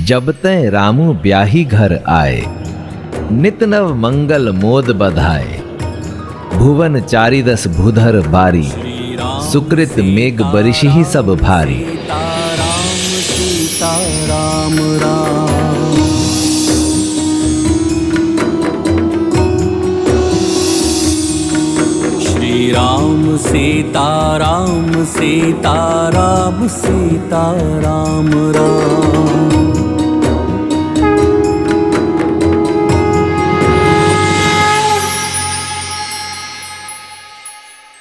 जब तै रामू ब्याही घर आए, नित नव मंगल मोद बधाए। भुवन चारिदस भूधर बारी, सुकृत मेघ बरिशहि सब भारी। सीता राम राम। श्री राम सीता राम सीता राम सीता राम राम।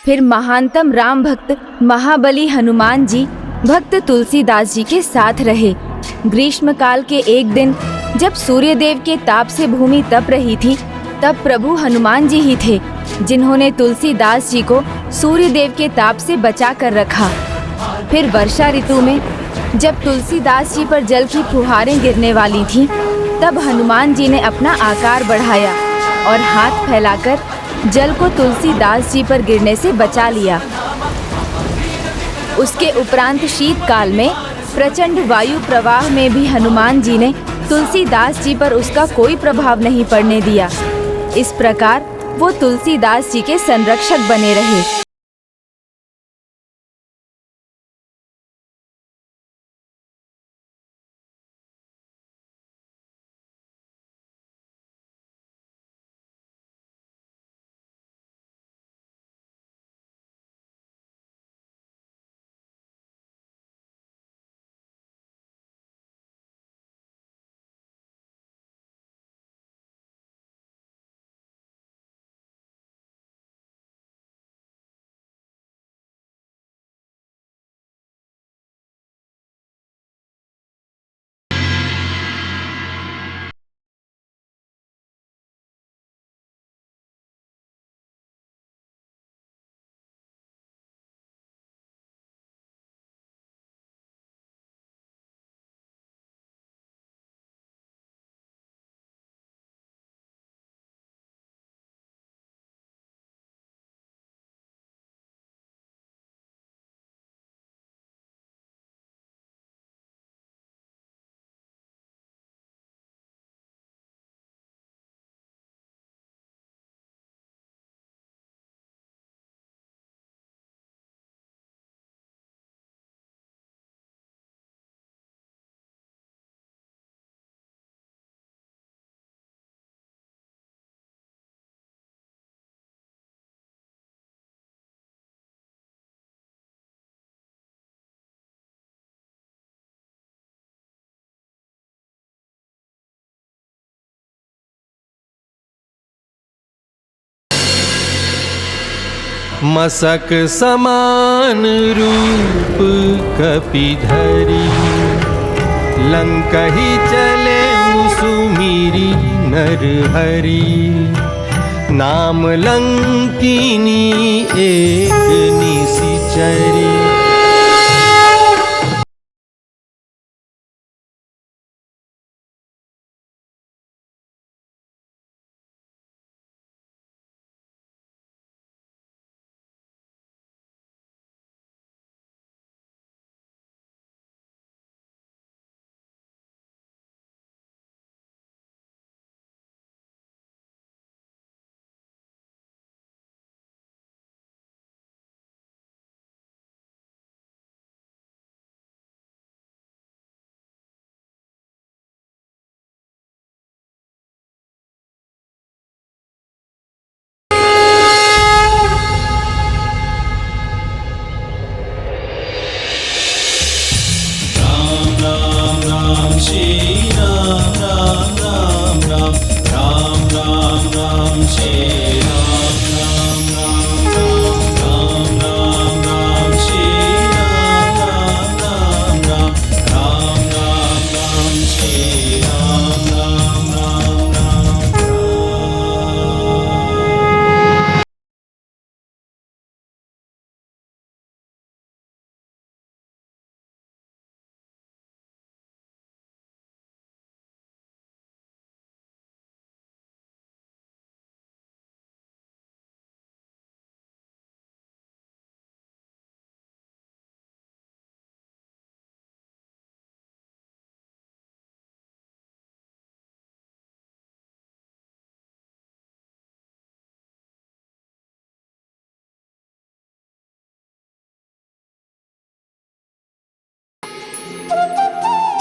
फिर महानतम राम भक्त महाबली हनुमान जी भक्त तुलसीदास जी के साथ रहे। ग्रीष्म काल के एक दिन जब सूर्यदेव के ताप से भूमि तप रही थी, तब प्रभु हनुमान जी ही थे जिन्होंने तुलसीदास जी को सूर्यदेव के ताप से बचा कर रखा। फिर वर्षा ऋतु में जब तुलसीदास जी पर जल की फुहारें गिरने वाली थीं, तब हनुमान जी ने अपना आकार बढ़ाया और हाथ फैलाकर जल को तुलसीदास जी पर गिरने से बचा लिया। उसके उपरांत शीतकाल में प्रचंड वायु प्रवाह में भी हनुमान जी ने तुलसीदास जी पर उसका कोई प्रभाव नहीं पड़ने दिया। इस प्रकार वो तुलसीदास जी के संरक्षक बने रहे। मसक समान रूप कपिधरी, लंकहि चले सुमिरी नरहरि। नाम लंकिनी एक निशिचरी।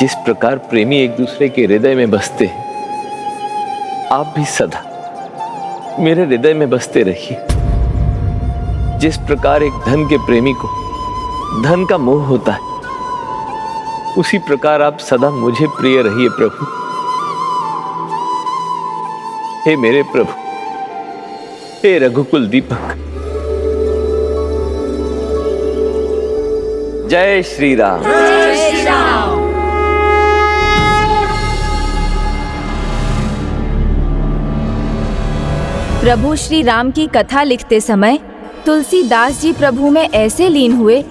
जिस प्रकार प्रेमी एक दूसरे के हृदय में बसते हैं, आप भी सदा मेरे हृदय में बसते रहिए। जिस प्रकार एक धन के प्रेमी को धन का मोह होता है, उसी प्रकार आप सदा मुझे प्रिय रहिए प्रभु। हे मेरे प्रभु, हे रघुकुल दीपक, जय श्री राम। प्रभु श्री राम की कथा लिखते समय तुलसीदास जी प्रभु में ऐसे लीन हुए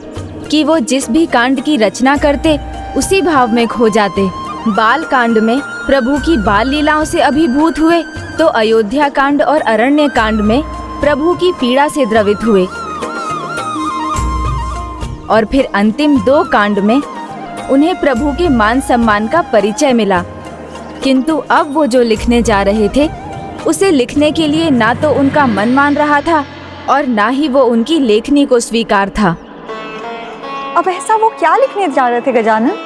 कि वो जिस भी कांड की रचना करते उसी भाव में खो जाते। बाल कांड में प्रभु की बाल लीलाओं से अभिभूत हुए तो अयोध्या कांड और अरण्य कांड में प्रभु की पीड़ा से द्रवित हुए, और फिर अंतिम 2 कांड में उन्हें प्रभु के मान सम्मान का परिचय मिला। किंतु अब वो जो लिखने जा रहे थे, उसे लिखने के लिए ना तो उनका मन मान रहा था और ना ही वो उनकी लेखनी को स्वीकार था। अब ऐसा वो क्या लिखने जा रहे थे गजानन?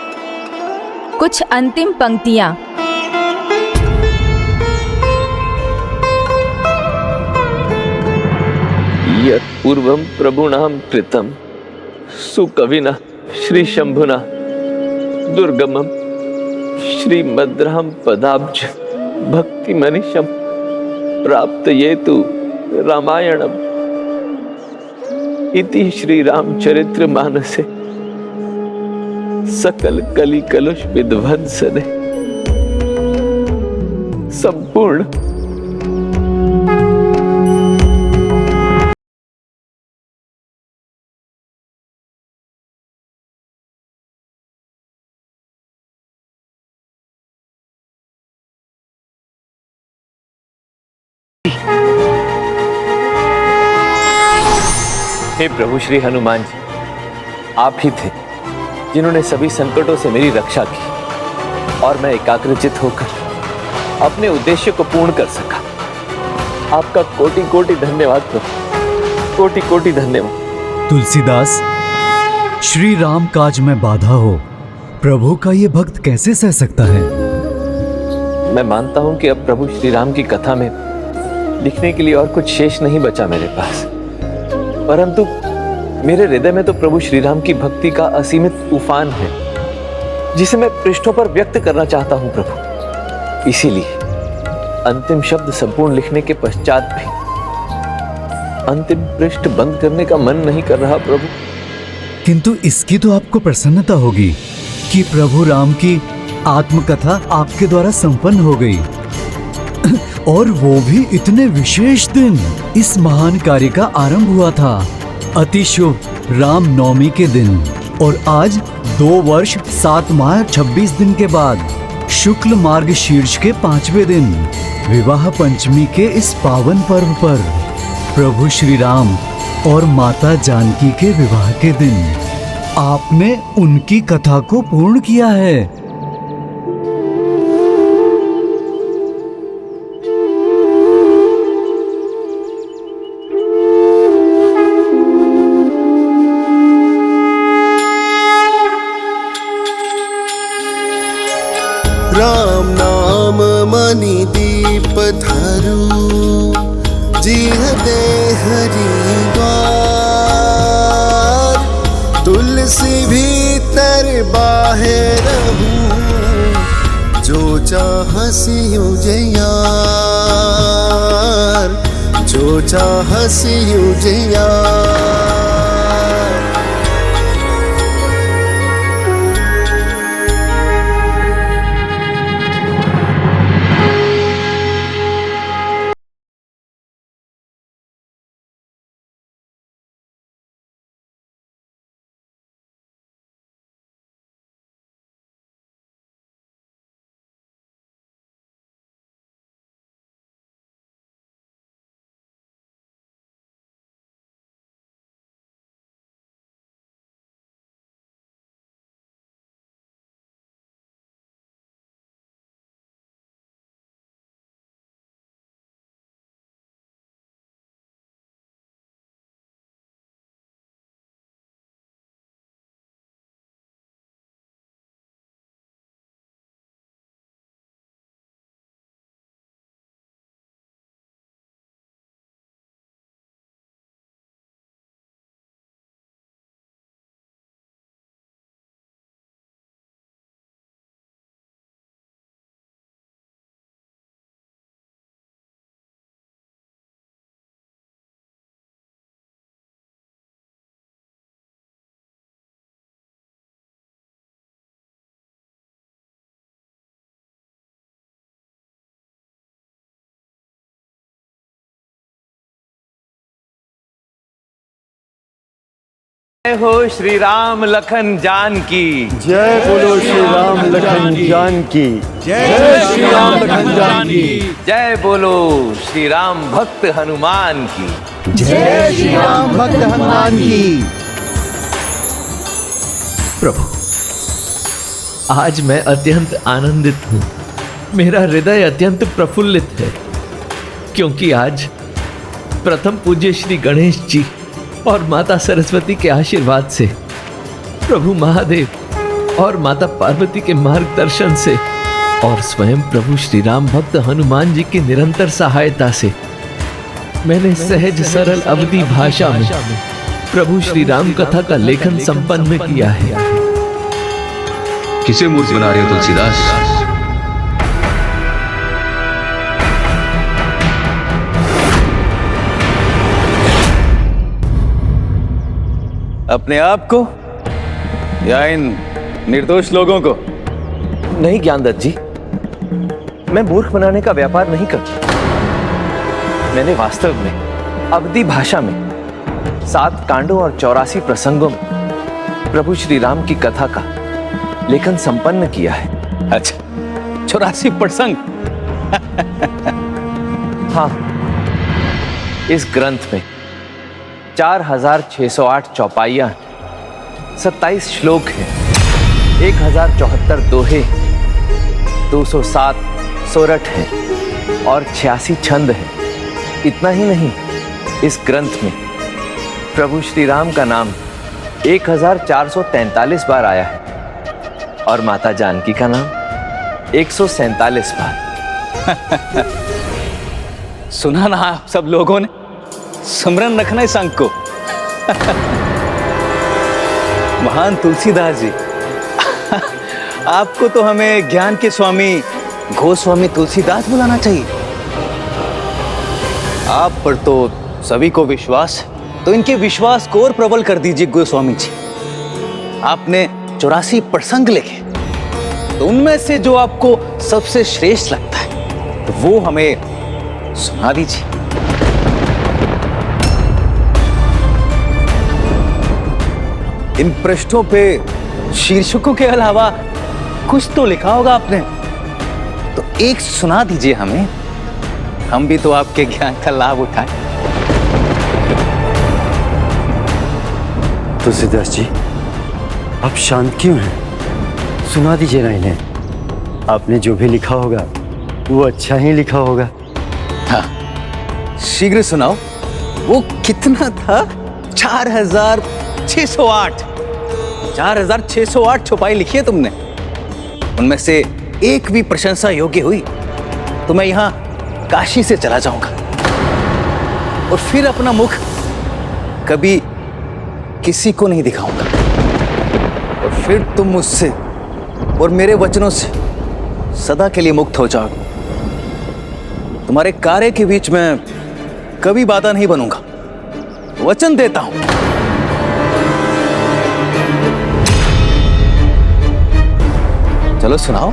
कुछ अंतिम पंक्तियां। यत् पूर्वं प्रभुणां कृतं सुकविना श्री शंभुना दुर्गमं श्रीमद्रां पदाब्ज भक्ति मनीषम प्राप्त ये तु रामायणम इति श्री रामचरित्र मानसे सकल कली कलुष विध्वंसने संपूर्ण। हे प्रभु श्री हनुमान जी, आप ही थे जिन्होंने सभी संकटों से मेरी रक्षा की और मैं एकाग्रचित होकर अपने उद्देश्य को पूर्ण कर सका। आपका कोटि कोटि धन्यवाद प्रभु, कोटि कोटि धन्यवाद। तुलसीदास, श्री राम काज में बाधा हो, प्रभु का ये भक्त कैसे सह सकता है? मैं मानता हूं कि अब प्रभु श्री राम की कथा में लिखने के लिए और कुछ शेष नहीं बचा मेरे पास, परंतु मेरे हृदय में तो प्रभु श्री राम की भक्ति का असीमित उफान है, जिसे मैं पृष्ठों पर व्यक्त करना चाहता हूं प्रभु। इसीलिए अंतिम शब्द संपूर्ण लिखने के पश्चात भी अंतिम पृष्ठ बंद करने का मन नहीं कर रहा प्रभु। किंतु इसकी तो आपको प्रसन्नता होगी कि प्रभु राम की आत्मकथा आपके द्वारा संपन्न हो गई, और वो भी इतने विशेष दिन। इस महान कार्य का आरंभ हुआ था अति शुभ राम नवमी के दिन, और आज 2 वर्ष 7 माह 26 दिन के बाद शुक्ल मार्ग शीर्ष के 5वें दिन विवाह पंचमी के इस पावन पर्व पर प्रभु श्री राम और माता जानकी के विवाह के दिन आपने उनकी कथा को पूर्ण किया है। राम नाम मणि दीप धरु, जिह दे हरि द्वार। तुलसी भीतर बाहर रहूं, जो चाह सियो जयार, जो चाह सियो जयार। जय हो श्री राम लखन जान की। जय बोलो श्री राम लखन जान की। जय श्री राम लखन जान की। जय बोलो श्री राम भक्त हनुमान की। जय श्री राम भक्त हनुमान की। प्रभु, आज मैं अत्यंत आनंदित हूँ। मेरा हृदय अत्यंत प्रफुल्लित है, क्योंकि आज प्रथम पूज्य श्री गणेश जी और माता सरस्वती के आशीर्वाद से, प्रभु महादेव और माता पार्वती के मार्गदर्शन से और स्वयं प्रभु श्री राम भक्त हनुमान जी की निरंतर सहायता से मैंने सहज सरल अवधी भाषा में प्रभु श्री राम कथा का लेखन संपन्न किया है। किसे मूर्ख बना रहे हो तुलसीदास? अपने आप को या इन निर्दोष लोगों को? नहीं ज्ञानदत्त जी, मैं मूर्ख बनाने का व्यापार नहीं करता। मैंने वास्तव में अवधी भाषा में 7 कांडों और 84 प्रसंगों में प्रभु श्री राम की कथा का लेखन संपन्न किया है। अच्छा, 84 प्रसंग? हाँ, इस ग्रंथ में 4608 चौपाइयां, 27 श्लोक हैं, 1074 दोहे, 207 सोरठ हैं और 86 छंद हैं। इतना ही नहीं, इस ग्रंथ में प्रभु श्री राम का नाम 1443 बार आया है और माता जानकी का नाम 147 बार। सुना ना आप सब लोगों ने? स्मरण रखना इस अंक को। महान तुलसीदास जी, आपको तो हमें ज्ञान के स्वामी गोस्वामी तुलसीदास बुलाना चाहिए। आप पर तो सभी को विश्वास है, तो इनके विश्वास को और प्रबल कर दीजिए गोस्वामी जी। आपने 84 प्रसंग लिखे, तो उनमें से जो आपको सबसे श्रेष्ठ लगता है, तो वो हमें सुना दीजिए। इन पृष्ठों पे शीर्षकों के अलावा कुछ तो लिखा होगा आपने, तो एक सुना दीजिए हमें, हम भी तो आपके ज्ञान का लाभ उठाएं। तुलसीदास जी, आप शांत क्यों हैं? सुना दीजिए ना इन्हें। आपने जो भी लिखा होगा वो अच्छा ही लिखा होगा। हाँ, शीघ्र सुनाओ। वो कितना था? 4608 छुपाई लिखी है तुमने। उनमें से एक भी प्रशंसा योग्य हुई तो मैं यहां काशी से चला जाऊंगा और फिर अपना मुख कभी किसी को नहीं दिखाऊंगा। और फिर तुम मुझसे और मेरे वचनों से सदा के लिए मुक्त हो जाओगे। तुम्हारे कार्य के बीच में कभी बाधा नहीं बनूंगा, वचन देता हूं। चलो सुनाओ,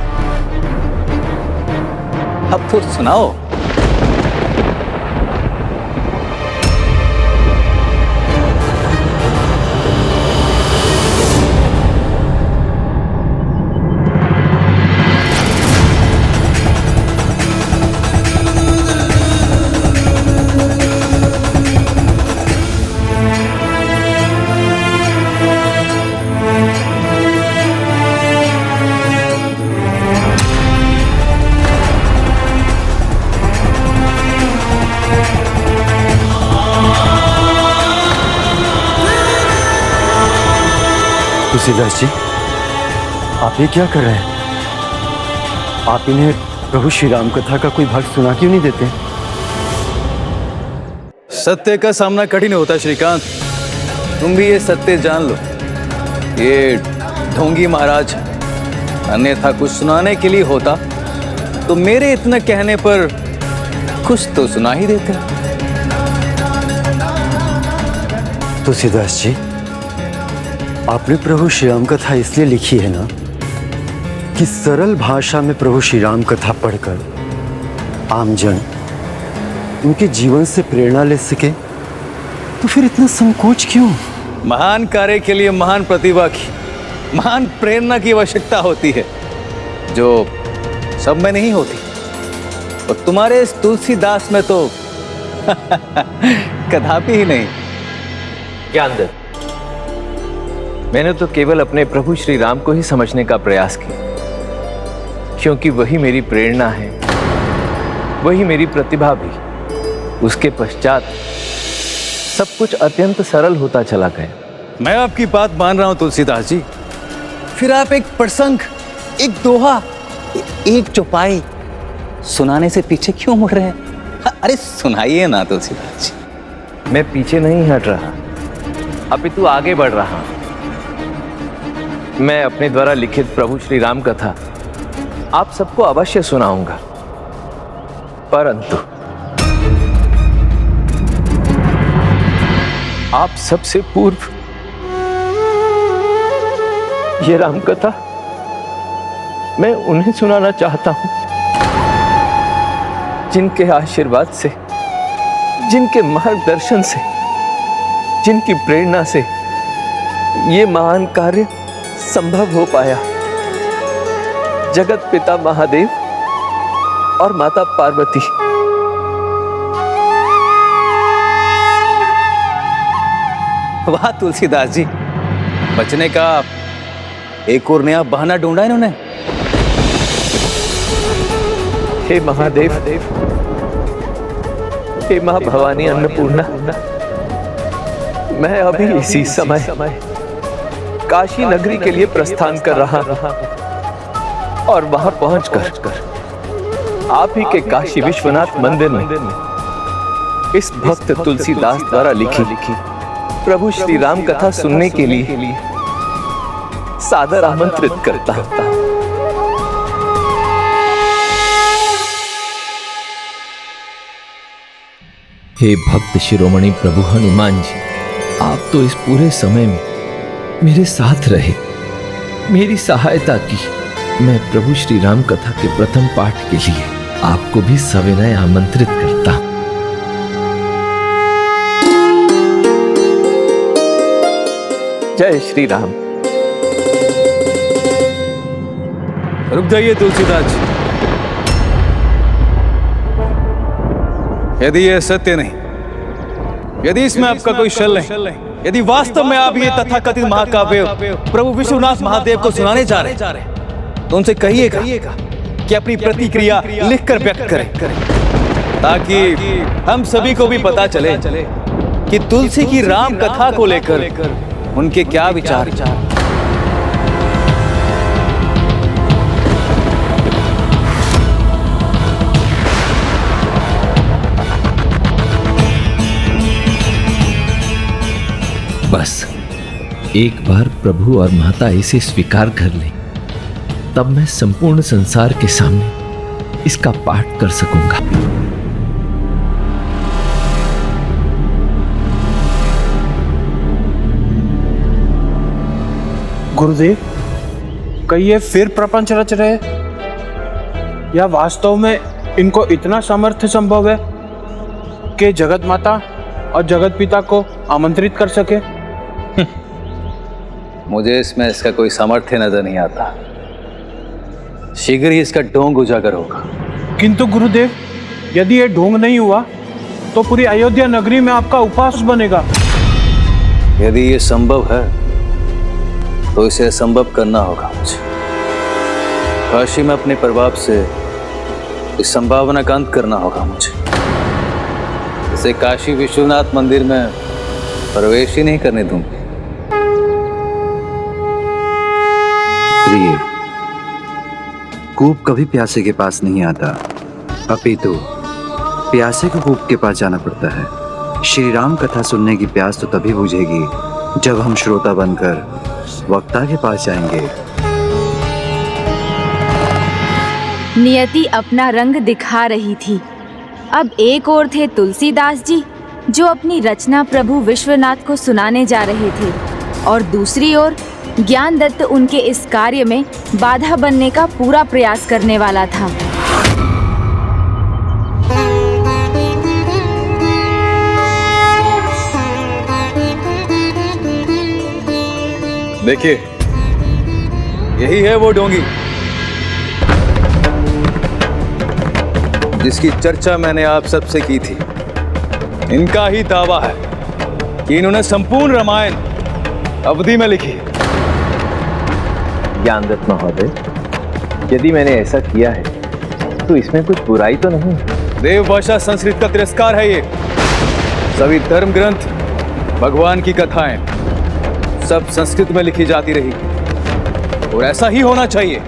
अब तो सुनाओ। तुलसीदास जी, आप ये क्या कर रहे हैं? आप इन्हें प्रभु श्री राम कथा का कोई भाग सुना क्यों नहीं देते? सत्य का सामना कठिन होता है श्रीकांत, तुम भी ये सत्य जान लो। ये ढोंगी महाराज, अन्यथा कुछ सुनाने के लिए होता तो मेरे इतने कहने पर कुछ तो सुना ही देते। तुलसीदास जी, आपने प्रभु श्री राम कथा इसलिए लिखी है ना कि सरल भाषा में प्रभु श्री राम कथा पढ़कर आमजन उनके जीवन से प्रेरणा ले सके। तो फिर इतना संकोच क्यों? महान कार्य के लिए महान प्रतिभा की, महान प्रेरणा की आवश्यकता होती है, जो सब में नहीं होती। और तुम्हारे इस तुलसीदास में तो कदापि ही नहीं। ज्ञानदत्त, मैंने तो केवल अपने प्रभु श्री राम को ही समझने का प्रयास किया, क्योंकि वही मेरी प्रेरणा है, वही मेरी प्रतिभा भी। उसके पश्चात सब कुछ अत्यंत सरल होता चला गया। मैं आपकी बात मान रहा हूं तुलसीदास जी, फिर आप एक प्रसंग, एक दोहा, एक चौपाई सुनाने से पीछे क्यों मुड़ रहे हैं? अरे सुनाइए ना तुलसीदास जी। मैं पीछे नहीं हट रहा, अपितु आगे बढ़ रहा हूं। मैं अपने द्वारा लिखित प्रभु श्री राम कथा आप सबको अवश्य सुनाऊंगा, परंतु आप सबसे पूर्व ये राम कथा मैं उन्हें सुनाना चाहता हूं जिनके आशीर्वाद से, जिनके मार्गदर्शन से, जिनकी प्रेरणा से ये महान कार्य संभव हो पाया। जगत पिता महादेव और माता पार्वती। वाह तुलसीदास जी, बचने का एक और नया बहाना ढूंढा इन्होंने। हे महादेव, हे मां भवानी अन्नपूर्णा, मैं अभी इसी समय काशी नगरी के लिए प्रस्थान कर रहा और वहां पहुंचकर आप ही के काशी विश्वनाथ मंदिर में इस भक्त तुलसीदास द्वारा लिखी प्रभु श्री राम कथा सुनने के लिए सादर आमंत्रित करता हूं। हे भक्त शिरोमणि प्रभु हनुमान जी, आप तो इस पूरे समय में मेरे साथ रहे, मेरी सहायता की। मैं प्रभु श्री राम कथा के प्रथम पाठ के लिए आपको भी सविनय आमंत्रित करता हूं। जय श्री राम। रुक जाइए तुलसीदास जी, यदि यह सत्य नहीं, यदि इसमें आपका कोई छल नहीं, यदि वास्तव में आप ये तथाकथित महाकाव्य प्रभु विश्वनाथ महादेव को सुनाने जा रहे हैं, तो उनसे कहिएगा कि अपनी प्रतिक्रिया लिखकर व्यक्त करें, ताकि हम सभी को भी पता चले कि तुलसी की राम कथा को लेकर उनके क्या विचार। बस एक बार प्रभु और माता इसे स्वीकार कर लें, तब मैं संपूर्ण संसार के सामने इसका पाठ कर सकूंगा। गुरुदेव, कहीं ये फिर प्रपंच रच रहे, या वास्तव में इनको इतना सामर्थ्य संभव है कि जगत माता और जगत पिता को आमंत्रित कर सके? मुझे इसमें इसका कोई सामर्थ्य नजर नहीं आता। शीघ्र ही इसका ढोंग उजागर होगा। किंतु गुरुदेव, यदि ये ढोंग नहीं हुआ तो पूरी अयोध्या नगरी में आपका उपहास बनेगा। यदि ये संभव है तो इसे संभव करना होगा मुझे। काशी में अपने प्रभाव से इस संभावना का अंत करना होगा मुझे। इसे काशी विश्वनाथ मंदिर में प्रवेश ही नहीं करने दूंगा। प्रिय, कूप कभी प्यासे के पास नहीं आता, अपितु प्यासे को कूप के पास जाना पड़ता है। श्री राम कथा सुनने की प्यास तो तभी बुझेगी जब हम श्रोता बनकर वक्ता के पास जाएंगे। नियति अपना रंग दिखा रही थी। अब एक ओर थे तुलसीदास जी, जो अपनी रचना प्रभु विश्वनाथ को सुनाने जा रहे थे, और दूसरी ओर ज्ञानदत्त उनके इस कार्य में बाधा बनने का पूरा प्रयास करने वाला था। देखिए, यही है वो डोंगी जिसकी चर्चा मैंने आप सबसे की थी। इनका ही दावा है कि इन्होंने संपूर्ण रामायण अवधि में लिखी। ज्ञानदत्त महोदय, यदि मैंने ऐसा किया है तो इसमें कुछ बुराई तो नहीं। देव भाषा संस्कृत का तिरस्कार है ये। सभी धर्म ग्रंथ, भगवान की कथाएं सब संस्कृत में लिखी जाती रही और ऐसा ही होना चाहिए।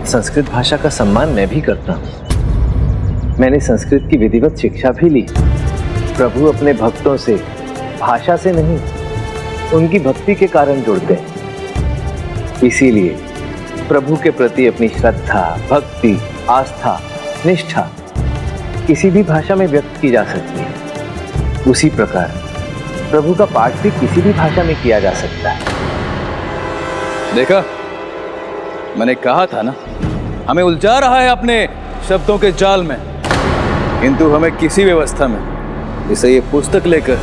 संस्कृत भाषा का सम्मान मैं भी करता हूँ। मैंने संस्कृत की विधिवत शिक्षा भी ली। प्रभु अपने भक्तों से भाषा से नहीं, उनकी भक्ति के कारण जुड़ते हैं। इसीलिए प्रभु के प्रति अपनी श्रद्धा, भक्ति, आस्था, निष्ठा किसी भी भाषा में व्यक्त की जा सकती है। उसी प्रकार प्रभु का पाठ भी किसी भी भाषा में किया जा सकता है। देखा, मैंने कहा था ना, हमें उलझा रहा है अपने शब्दों के जाल में। किंतु हमें किसी व्यवस्था में इसे ये पुस्तक लेकर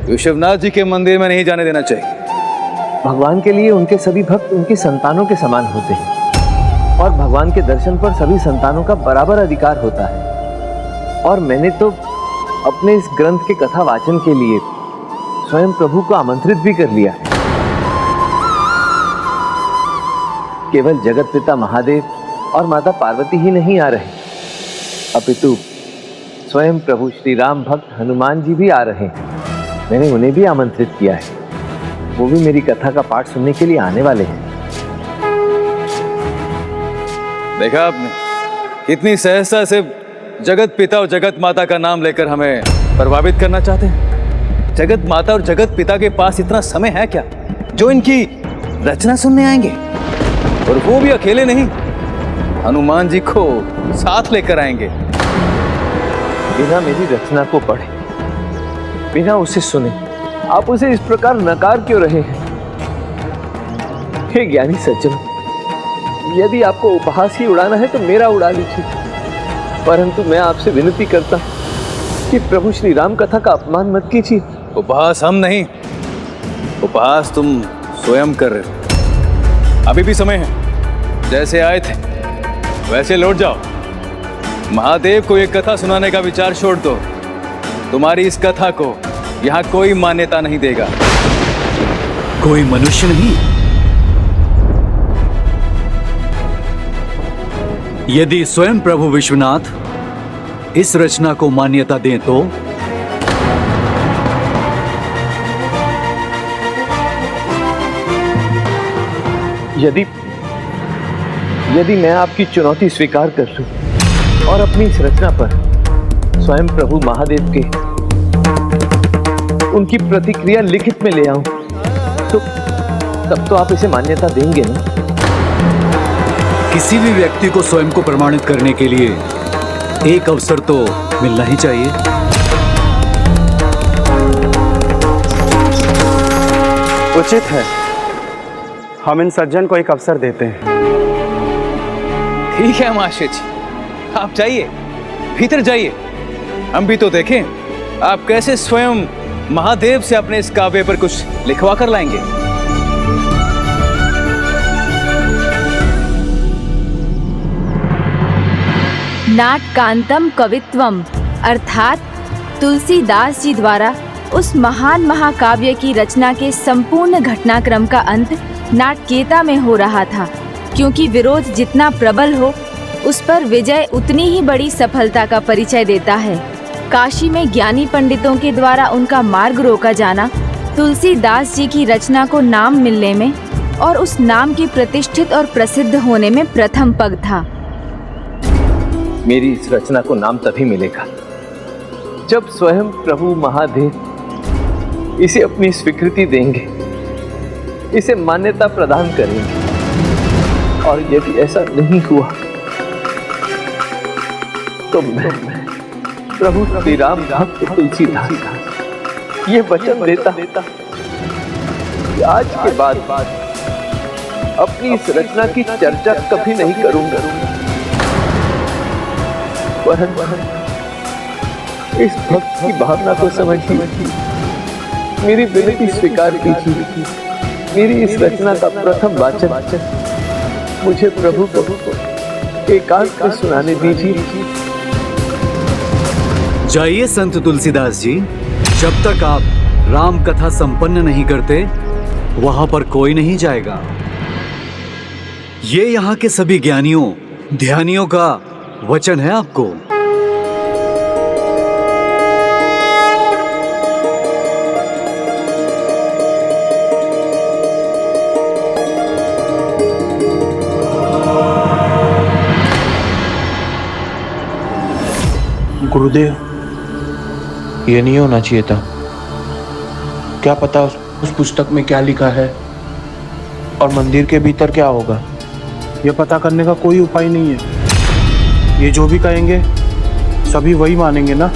विश्वनाथ जी के मंदिर में नहीं जाने देना चाहिए। भगवान के लिए उनके सभी भक्त उनकी संतानों के समान होते हैं और भगवान के दर्शन पर सभी संतानों का बराबर अधिकार होता है। और मैंने तो अपने इस ग्रंथ के कथा वाचन के लिए स्वयं प्रभु को आमंत्रित भी कर लिया। केवल जगत पिता महादेव और माता पार्वती ही नहीं आ रहे, अपितु स्वयं प्रभु श्री राम भक्त हनुमान जी भी आ रहे हैं। मैंने उन्हें भी आमंत्रित किया है। वो भी मेरी कथा का पाठ सुनने के लिए आने वाले हैं। देखा आपने कितनी सहजता से जगत पिता और जगत माता का नाम लेकर हमें प्रभावित करना चाहते हैं। जगत माता और जगत पिता के पास इतना समय है क्या जो इनकी रचना सुनने आएंगे? और वो भी अकेले नहीं, हनुमान जी को साथ लेकर आएंगे। बिना मेरी रचना को पढ़े, बिना उसे सुने आप उसे इस प्रकार नकार क्यों रहे हैं? हे ज्ञानी सज्जन, यदि आपको उपहास ही उड़ाना है तो मेरा उड़ा लीजिए, परंतु मैं आपसे विनती करता हूं कि प्रभु श्री राम कथा का अपमान मत कीजिए। उपहास हम नहीं, उपहास तुम स्वयं कर रहे हो। अभी भी समय है, जैसे आए थे वैसे लौट जाओ। महादेव को एक कथा सुनाने का विचार छोड़ दो। तुम्हारी इस कथा को यहाँ कोई मान्यता नहीं देगा। कोई मनुष्य नहीं? यदि स्वयं प्रभु विश्वनाथ इस रचना को मान्यता दें तो यदि मैं आपकी चुनौती स्वीकार कर लूं और अपनी इस रचना पर स्वयं प्रभु महादेव के उनकी प्रतिक्रिया लिखित में ले आऊं तो तब तो आप इसे मान्यता देंगे ना? किसी भी व्यक्ति को स्वयं को प्रमाणित करने के लिए एक अवसर तो मिलना ही चाहिए। उचित है, हम इन सज्जन को एक अवसर देते हैं। ठीक है महाशय जी, आप जाइए, भीतर जाइए। हम भी तो देखें आप कैसे स्वयं महादेव से अपने इस काव्य पर कुछ लिखवा कर लाएंगे। नाटकांतम कवित्वम अर्थात तुलसीदास जी द्वारा उस महान महाकाव्य की रचना के संपूर्ण घटनाक्रम का अंत नाटकीयता में हो रहा था, क्योंकि विरोध जितना प्रबल हो उस पर विजय उतनी ही बड़ी सफलता का परिचय देता है। काशी में ज्ञानी पंडितों के द्वारा उनका मार्ग रोका जाना तुलसीदास जी की रचना को नाम मिलने में और उस नाम की प्रतिष्ठित और प्रसिद्ध होने में प्रथम पग था। मेरी इस रचना को नाम तभी मिलेगा जब स्वयं प्रभु महादेव इसे अपनी स्वीकृति देंगे, इसे मान्यता प्रदान करेंगे। और यदि ऐसा नहीं हुआ तो मैं प्रभु श्री राम भक्त तुलसीदास ये वचन देता कि आज के बाद अपनी इस रचना की चर्चा कभी नहीं करूंगा, परंतु इस भक्त की भावना को समझिए, मेरी विनती स्वीकार कीजिए मेरी इस रचना का प्रथम वाचन मुझे प्रभु को एकांत में सुनाने दीजिए। जाइए संत तुलसीदास जी, जब तक आप राम कथा संपन्न नहीं करते वहां पर कोई नहीं जाएगा। ये यहाँ के सभी ज्ञानियों ध्यानियों का वचन है आपको। गुरुदेव, ये नहीं होना चाहिए था। क्या पता उस पुस्तक में क्या लिखा है और मंदिर के भीतर क्या होगा, यह पता करने का कोई उपाय नहीं है। ये जो भी कहेंगे सभी वही मानेंगे ना।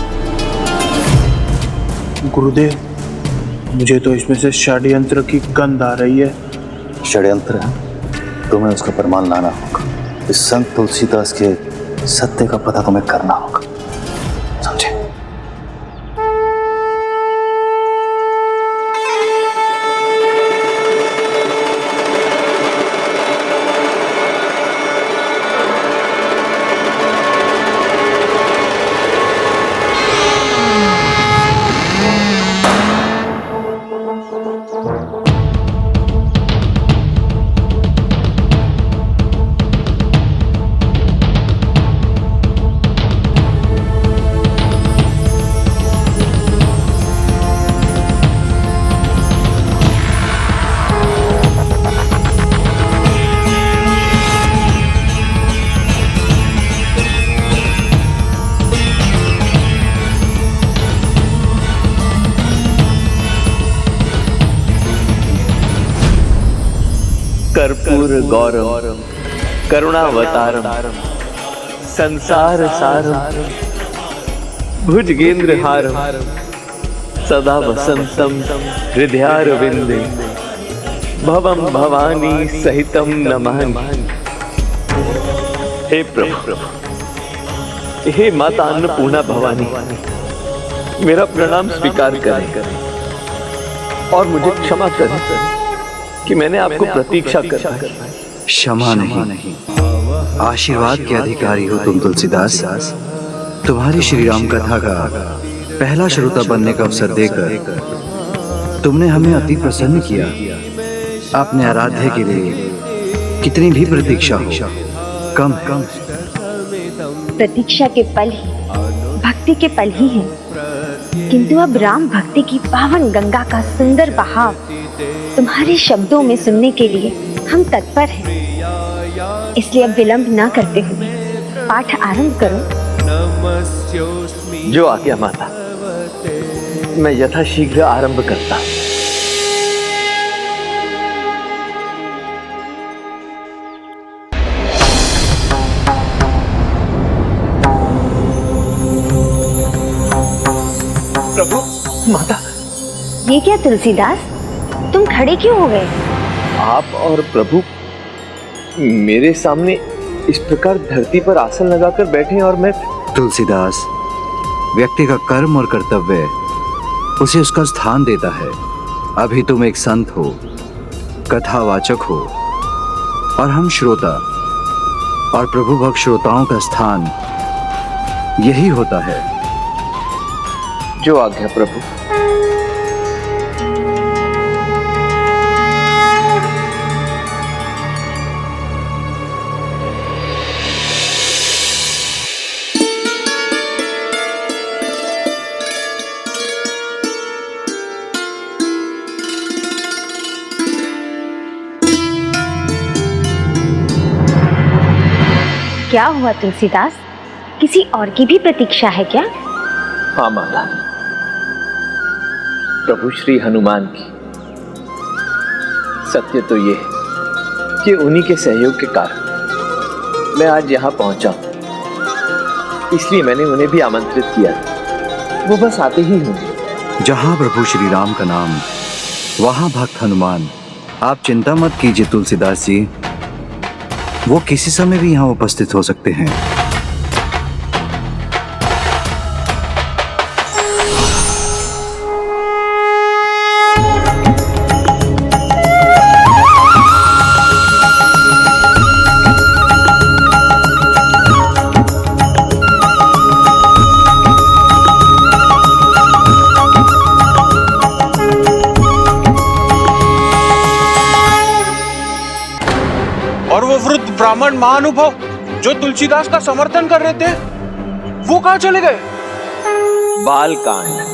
गुरुदेव, मुझे तो इसमें से षड्यंत्र की गंध आ रही है। षड्यंत्र है? तुम्हें उसका प्रमाण लाना होगा। इस संत तुलसीदास के सत्य का पता तुम्हें करना होगा, समझे? कर्पूर गौरम करुणावतारम संसार सारम भुजगेंद्र हारम सदा वसंतम हृदयारविंदे भवम भवानी सहितम नमामि। हे प्रभु, हे माता अन्नपूर्णा भवानी, मेरा प्रणाम स्वीकार करें और मुझे क्षमा करें कि मैंने आपको प्रतीक्षा करना है। क्षमा नहीं, आशीर्वाद के अधिकारी हो तुम तुलसीदास। तुम्हारी श्री राम कथा का पहला श्रोता बनने का अवसर देकर तुमने हमें अति प्रसन्न किया। अपने आराध्य के लिए कितनी भी प्रतीक्षा हो कम है। प्रतीक्षा के पल ही भक्ति के पल ही हैं, किंतु अब राम भक्ति की पावन गंगा का सुंदर बहाव तुम्हारे शब्दों में सुनने के लिए हम तत्पर हैं। इसलिए अब विलंब ना करते हुए पाठ आरंभ करो। जो आज्ञा माता, मैं यथाशीघ्र आरंभ करता। प्रभु, माता। ये क्या तुलसीदास, तुम खड़े क्यों हो गए? आप और प्रभु मेरे सामने इस प्रकार धरती पर आसन लगाकर बैठे और मैं। तुलसीदास, व्यक्ति का कर्म और कर्तव्य उसे उसका स्थान देता है। अभी तुम एक संत हो, कथावाचक हो, और हम श्रोता, और प्रभु भक्त श्रोताओं का स्थान यही होता है। जो आज्ञा प्रभु। क्या हुआ तुलसीदास, किसी और की भी प्रतीक्षा है क्या? हाँ माता, प्रभु श्री हनुमान की। सत्य तो ये है कि उन्हीं के सहयोग के कारण मैं आज यहाँ पहुंचा, इसलिए मैंने उन्हें भी आमंत्रित किया। वो बस आते ही होंगे। जहां प्रभु श्री राम का नाम, वहां भक्त हनुमान। आप चिंता मत कीजिए तुलसीदास जी, वो किसी समय भी यहाँ उपस्थित हो सकते हैं। ब्राह्मण महानुभव जो तुलसीदास का समर्थन कर रहे थे वो कहाँ चले गए? बालकांड।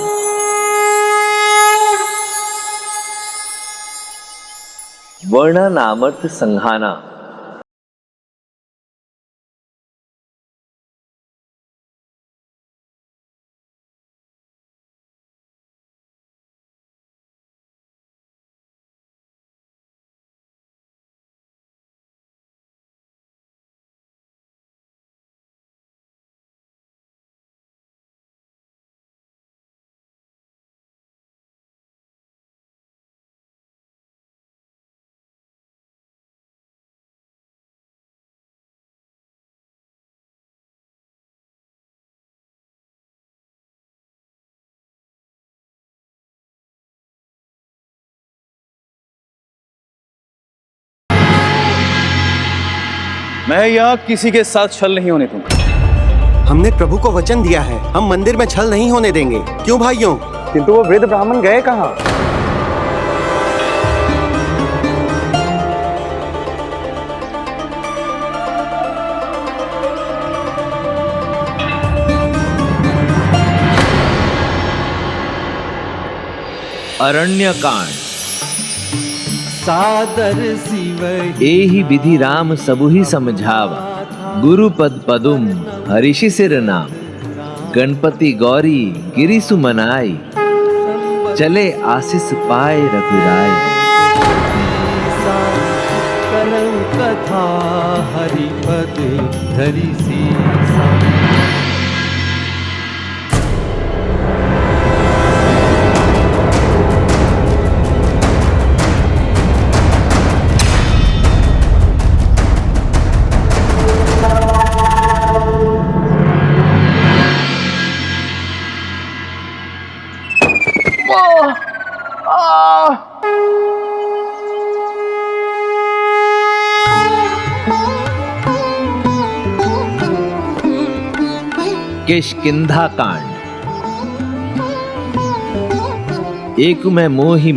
वर्णनामर्थ संघाना। मैं यहाँ किसी के साथ छल नहीं होने दूंगा। हमने प्रभु को वचन दिया है, हम मंदिर में छल नहीं होने देंगे। क्यों भाइयों? किंतु वो वृद्ध ब्राह्मण गए कहाँ? अरण्यकांड। सादर शिव एहि विधि राम सबु ही समझावा, गुरु पद पदुम हरिषि सिर नाम, गणपति गौरी गिरि सुमनाई, चले आशीष पाए रघुराय। करम कथा हरिपद धरि सीसा। किष्किंधा कांड। एक में मोहि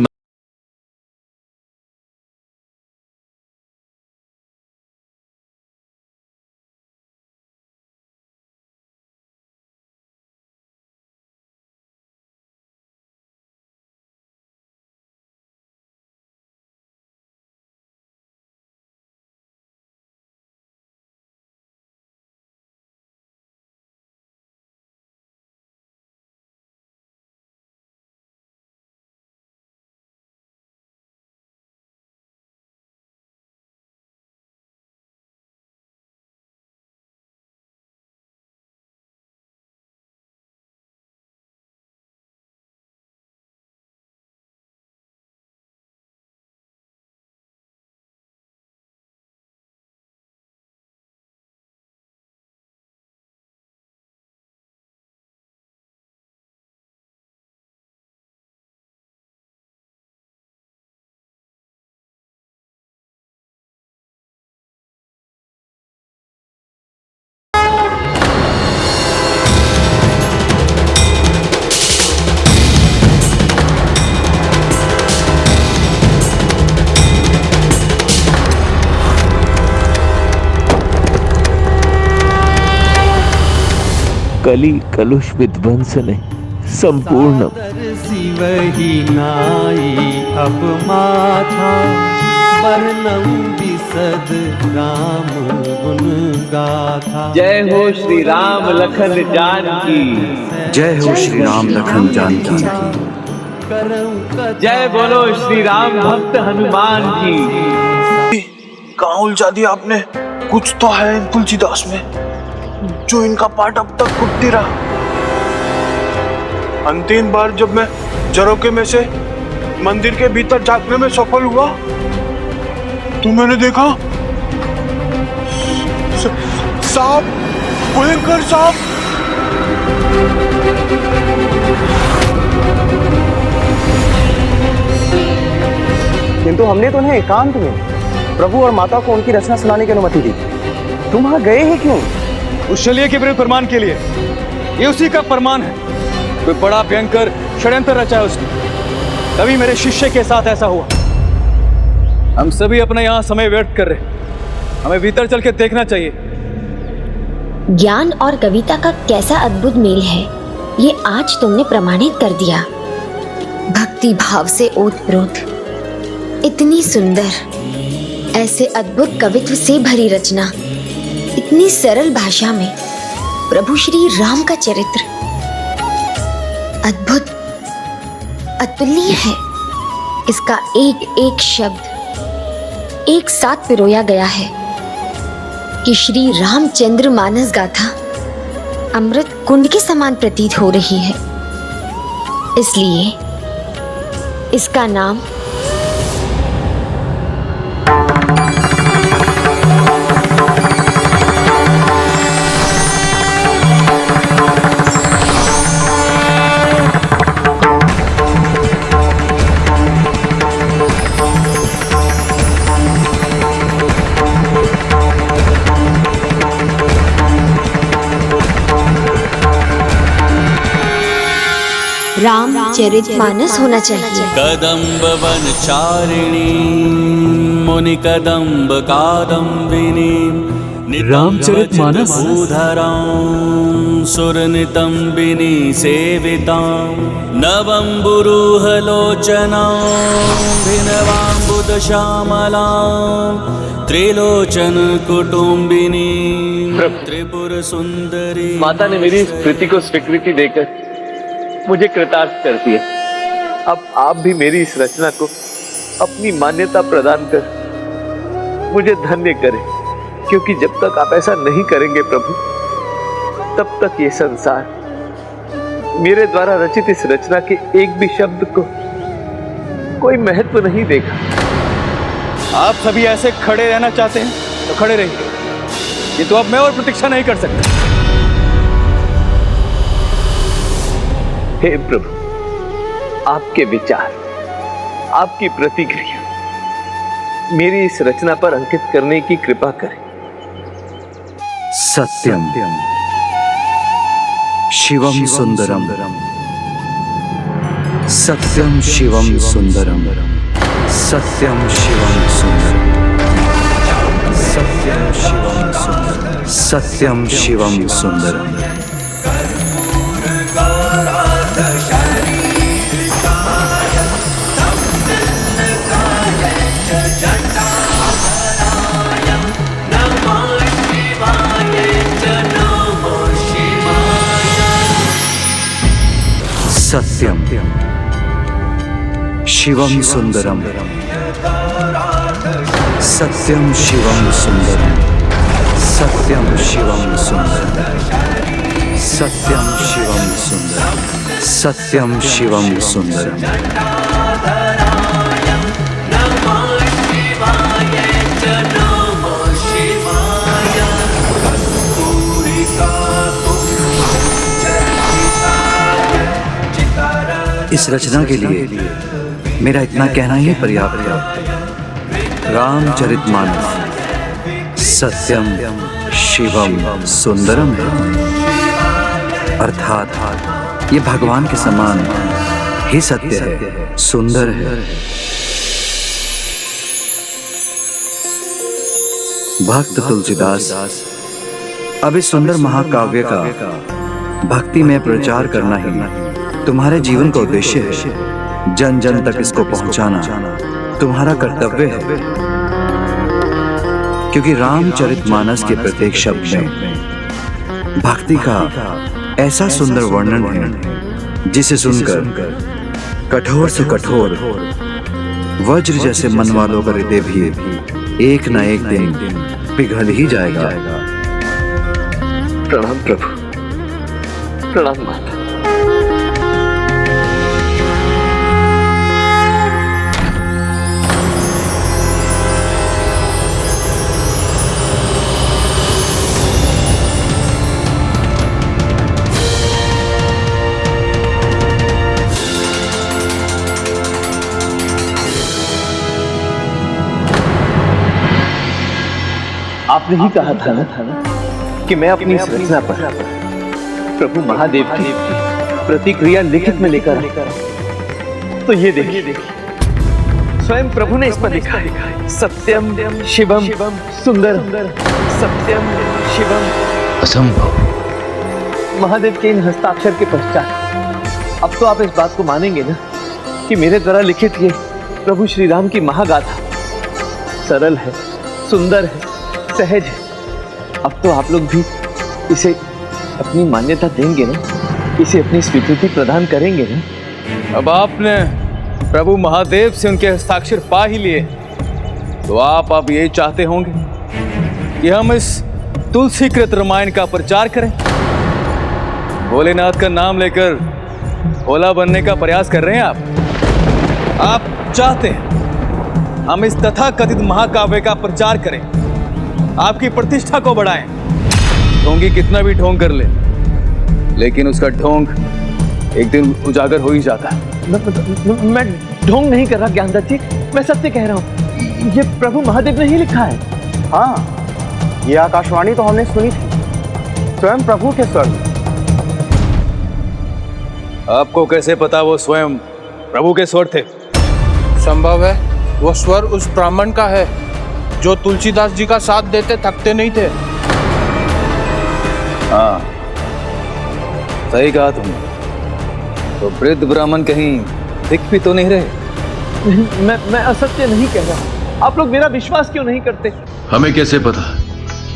कली कलुष विध्वंस ने संपूर्ण शिव ही नाई अब माथा, वर्णम विशद राम गुण गाथा। जय हो श्री राम लखन जानकी, जय हो श्री राम लखन जानकी। जय बोलो श्री राम भक्त हनुमान की। कहाँ उलझा दिया आपने? कुछ तो है इन तुलसीदास में जो इनका पाठ अब तक खुदती रहा। अंतिम बार जब मैं झरोखे में से मंदिर के भीतर झांकने में सफल हुआ तो मैंने देखा सांप, भयंकर सांप। किंतु हमने तो उन्हें एकांत में प्रभु और माता को उनकी रचना सुनाने की अनुमति दी। तुम वहां गए ही क्यों? उस शल्य के विरुद्ध प्रमाण के लिए। ये उसी का प्रमाण है। कोई बड़ा भयंकर षड्यंत्र रचा है उसने, तभी मेरे शिष्य के साथ ऐसा हुआ। हम सभी अपना यहाँ समय व्यर्थ कर रहे, हमें भीतर चल के देखना चाहिए। ज्ञान और कविता का कैसा अद्भुत मेल है, ये आज तुमने प्रमाणित कर दिया। भक्ति भाव से ओतप्रोत, इतनी सुंदर, ऐसे अद्भुत कवित्व से भरी रचना, इतनी सरल भाषा में प्रभु श्री राम का चरित्र अद्भुत, अतुलनीय है। इसका एक एक शब्द एक साथ पिरोया गया है कि श्री रामचंद्र मानस गाथा अमृत कुंड के समान प्रतीत हो रही है। इसलिए इसका नाम रामचरितमानस होना चाहिए। कदम्ब वनचारिणी मुनि कदम्ब कादम्बिनी रामचरितमानस सुरनितम्बिनी सेवितां नवम्बुरुहलोचनां भिनवाम्बुदश्यामलां त्रिलोचन कुटुम्बिनी त्रिपुर सुंदरी। माता ने मेरी इस कृति को स्वीकृति देकर मुझे कृतार्थ कर दिया। अब आप भी मेरी इस रचना को अपनी मान्यता प्रदान कर मुझे धन्य करें, क्योंकि जब तक आप ऐसा नहीं करेंगे प्रभु, तब तक ये संसार मेरे द्वारा रचित इस रचना के एक भी शब्द को कोई महत्व नहीं देगा। आप सभी ऐसे खड़े रहना चाहते हैं तो खड़े रहिए, ये तो अब मैं और प्रतीक्षा नहीं कर सकता। हे प्रभु, आपके विचार, आपकी प्रतिक्रिया मेरी इस रचना पर अंकित करने की कृपा करें। सत्यम शिवम सुंदरम, सत्यम शिवम सुंदरम, सत्यम शिवम सुंदरम, सत्यम शिवम सुंदरम, सत्यम शिवम सुंदरम। सत्यम शिवम सुंदरम, सत्यम शिवम सुंदरम, सत्यम शिवम सुंदरम, सत्यम शिवम सुंदरम, सत्यम शिवम सुंदरम। इस रचना के लिए मेरा इतना कहना ही पर्याप्त है। रामचरितमानस सत्यम शिवम सुंदरम है, अर्थात ये भगवान के समान ही सत्य है, सुंदर है। भक्त तुलसीदास अब इस सुंदर महाकाव्य का भक्ति में प्रचार करना ही तुम्हारे जीवन का उद्देश्य है। जन जन तक इसको पहुंचाना तुम्हारा कर्तव्य है, क्योंकि रामचरितमानस के प्रत्येक शब्द में भक्ति का ऐसा सुंदर वर्णन है जिसे सुनकर कठोर से कठोर वज्र जैसे मन वालों का हृदय भी एक न एक दिन पिघल ही जाएगा। प्रणाम प्रभु, प्रणाम माता। आपने ही कहा था ना कि मैं अपनी इस रचना पर प्रभु महादेव की प्रतिक्रिया लिखित में लेकर, तो ये देखिए स्वयं प्रभु ने इस पर लिखा है, सत्यम शिवम सुंदरम, सत्यम शिवम। असंभव। महादेव के इन हस्ताक्षर के पश्चात अब तो आप इस बात को मानेंगे ना कि मेरे द्वारा लिखित ये प्रभु श्री राम की महागाथा सरल है, सुंदर है, सहज है। अब तो आप लोग भी इसे अपनी मान्यता देंगे ना, इसे अपनी स्वीकृति प्रदान करेंगे ना। अब आपने प्रभु महादेव से उनके हस्ताक्षर पा ही लिए, तो आप अब ये चाहते होंगे कि हम इस तुलसीकृत रामायण का प्रचार करें। भोलेनाथ का नाम लेकर भोला बनने का प्रयास कर रहे हैं आप चाहते हैं हम इस तथाकथित महाकाव्य का प्रचार करें, आपकी प्रतिष्ठा को बढ़ाएं। ढोंगी कितना भी ढोंग कर ले, लेकिन उसका ढोंग एक दिन उजागर हो ही जाता है। मैं ढोंग नहीं कर रहा ज्ञानदत्त जी, मैं सत्य कह रहा हूँ। ये प्रभु महादेव ने ही लिखा है। हाँ, ये आकाशवाणी तो हमने सुनी थी, स्वयं प्रभु के स्वर में। आपको कैसे पता वो स्वयं प्रभु के स्वर थे? संभव है वो स्वर उस ब्राह्मण का है जो तुलसीदास जी का साथ देते थकते नहीं थे। हाँ, सही कहा तुमने। तो वृद्ध ब्राह्मण कहीं दिख भी तो नहीं रहे? मैं असत्य नहीं कह रहा। आप लोग मेरा विश्वास क्यों नहीं करते? हमें कैसे पता?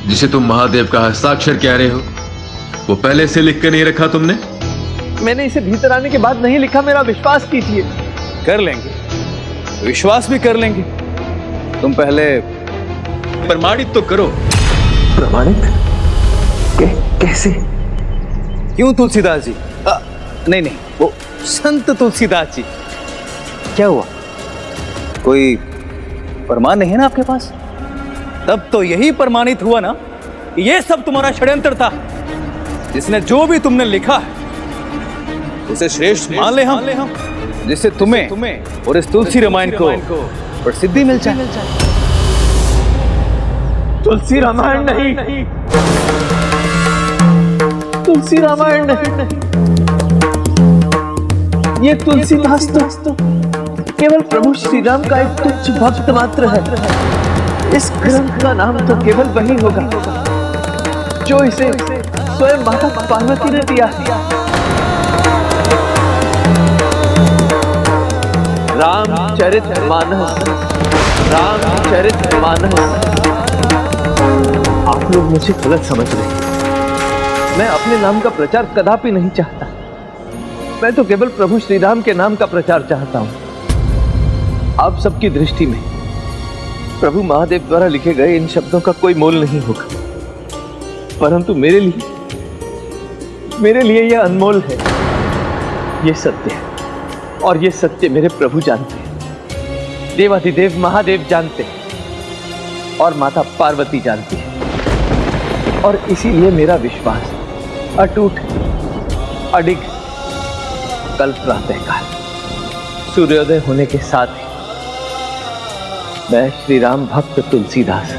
जिसे तुम महादेव का हस्ताक्षर कह रहे हो, वो पहले से लिख कर नहीं रखा तुमने? मैंने इसे भीतर आने के बाद नहीं लिखा, मेरा विश्वास कीजिए। कर लेंगे, विश्वास भी कर लेंगे। तुम पहले प्रमाणित तो करो। प्रमाणित? कैसे? क्यों तुलसीदास जी? नहीं, वो संत तुलसीदास जी। क्या हुआ? कोई प्रमाण नहीं है ना आपके पास? तब तो यही प्रमाणित हुआ ना कि ये सब तुम्हारा षड्यंत्र था। जिसने जो भी तुमने लिखा है उसे श्रेष्ठ मान ले हम, जिससे तुम्हें और इस तुलसी रामायण को प्रसिद्धि मिल जाए। तुलसी रामायण नहीं, तुलसी रामायण नहीं, ये तुलसीदास तो केवल प्रभु श्री राम का एक तुच्छ भक्त मात्र है। इस ग्रंथ का नाम तो केवल वही होगा जो इसे स्वयं माता पार्वती ने दिया। रामचरितमानस, रामचरितमानस। आप लोग मुझे गलत समझ रहे हैं। मैं अपने नाम का प्रचार कदापि नहीं चाहता। मैं तो केवल प्रभु श्री राम के नाम का प्रचार चाहता हूं। आप सबकी दृष्टि में प्रभु महादेव द्वारा लिखे गए इन शब्दों का कोई मोल नहीं होगा, परंतु मेरे लिए यह अनमोल है। यह सत्य है, और यह सत्य मेरे प्रभु जानते हैं, देवाधिदेव महादेव जानते हैं, और माता पार्वती जानती है। और इसीलिए मेरा विश्वास अटूट, अडिग, कल प्रातःकाल सूर्योदय होने के साथ ही मैं श्री राम भक्त तुलसीदास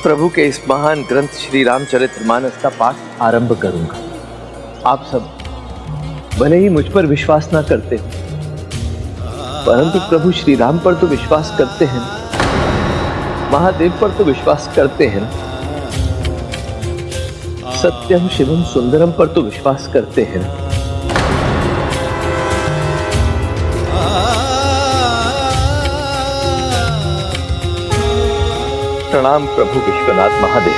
प्रभु के इस महान ग्रंथ श्री रामचरितमानस का पाठ आरंभ करूंगा। आप सब भले ही मुझ पर विश्वास ना करते हो, परंतु प्रभु श्री राम पर तो विश्वास करते हैं, महादेव पर तो विश्वास करते हैं, सत्यम शिवम सुंदरम पर तो विश्वास करते हैं। प्रणाम प्रभु विश्वनाथ महादेव।